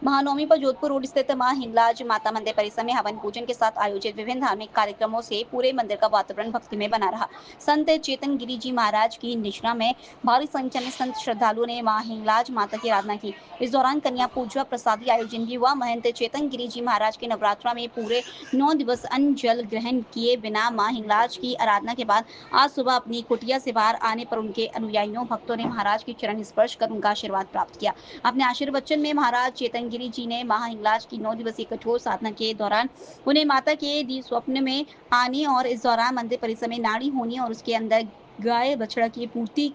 महानवमी पर जोधपुर रोड स्थित मां हिंगलाज माता मंदिर परिसर में हवन पूजन के साथ आयोजित विभिन्न धार्मिक कार्यक्रमों से पूरे मंदिर का वातावरण भक्तिमय बना रहा। संत चेतन गिरि जी महाराज की निश्रा में भारी संख्या में संत श्रद्धालुओं ने मां हिंगलाज माता की आराधना की। इस दौरान कन्या पूजा प्रसादी आयोजन भी हुआ। महंत चेतन गिरि जी महाराज की नवरात्रा में पूरे 9 दिवस अन्न जल ग्रहण किए बिना मां हिंगलाज की आराधना के बाद आज सुबह अपनी कुटिया से बाहर आने पर उनके अनुयायियों भक्तों ने महाराज की चरण स्पर्श कर उनका आशीर्वाद प्राप्त किया। अपने आशीर्वचन में महाराज चेतन गिरि जी ने मां हिंगलाज की 9 दिवसीय कठोर साधना के दौरान उन्हें माता के दी स्वप्न में आने और इस दौरान मंदिर परिसर में नाड़ी होने और उसके अंदर गाय बछड़ा की मूर्ति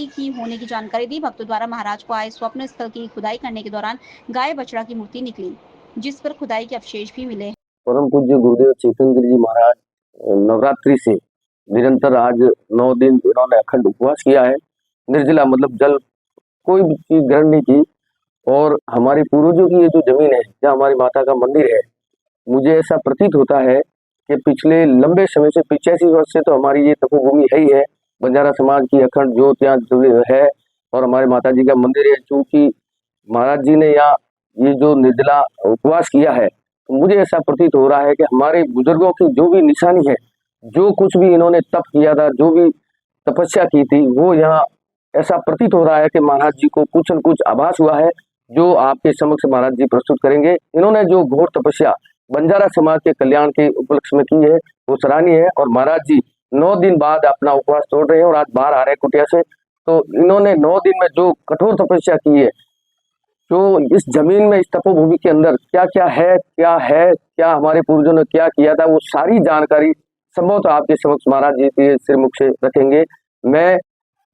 की होने की जानकारी दी। भक्तों द्वारा महाराज को आए स्वप्न स्थल की खुदाई करने के दौरान गाय बछड़ा की मूर्ति निकली, जिस पर खुदाई के अवशेष भी मिले। परम पूज्य गुरुदेव चेतन गिरि जी महाराज नवरात्रि से निरंतर आज 9 दिन इन्होंने अखंड उपवास किया है। निर्जला मतलब जल कोई भी चीज ग्रहण नहीं की। और हमारे पूर्वजों की ये जो जमीन है जहाँ हमारी माता का मंदिर है, मुझे ऐसा प्रतीत होता है कि पिछले लंबे समय से 85 वर्ष से तो हमारी ये तपोभूमि है ही है। बंजारा समाज की अखंड ज्योत यहाँ है और हमारे माता जी का मंदिर है। चूंकि महाराज जी ने यहाँ ये जो निर्जला उपवास किया है, तो मुझे ऐसा प्रतीत हो रहा है कि हमारे बुजुर्गों की जो भी निशानी है, जो कुछ भी इन्होंने तप किया था, जो भी तपस्या की थी, वो यहाँ ऐसा प्रतीत हो रहा है कि महाराज जी को कुछ न कुछ आभास हुआ है, जो आपके समक्ष महाराज जी प्रस्तुत करेंगे। इन्होंने जो घोर तपस्या बंजारा समाज के कल्याण के उपलक्ष्य में की है, वो सराहनीय है। और महाराज जी 9 दिन बाद अपना उपवास तोड़ रहे हैं और आज बाहर आ रहे हैं कुटिया से। तो इन्होंने 9 दिन में जो कठोर तपस्या की है, जो इस जमीन में, इस तपोभूमि के अंदर क्या क्या हमारे पूर्वजों ने क्या किया था, वो सारी जानकारी संभवतः आपके समक्ष महाराज जी के सिरमुख से रखेंगे।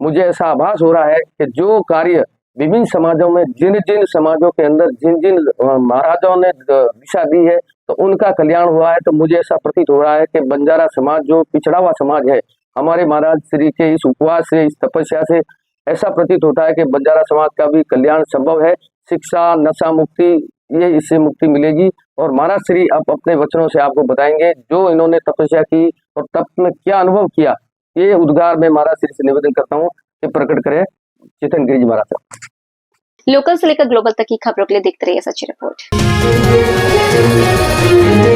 मुझे ऐसा आभास हो रहा है कि जो कार्य विभिन्न समाजों में, जिन जिन समाजों के अंदर जिन जिन महाराजाओं ने दिशा दी है, तो उनका कल्याण हुआ है। तो मुझे ऐसा प्रतीत हो रहा है कि बंजारा समाज जो पिछड़ा हुआ समाज है, हमारे महाराज श्री के इस उपवास से, इस तपस्या से ऐसा प्रतीत होता है कि बंजारा समाज का भी कल्याण संभव है। शिक्षा, नशा मुक्ति, ये इससे मुक्ति मिलेगी। और महाराज श्री अब अपने वचनों से आपको बताएंगे जो इन्होंने तपस्या की और तप में क्या अनुभव किया। ये उद्गार में महाराज श्री से निवेदन करता हूँ कि प्रकट करें चेतन गिरि जी महाराज। लोकल से लेकर ग्लोबल तक की खबरों के लिए देखते रहिए सच्ची रिपोर्ट।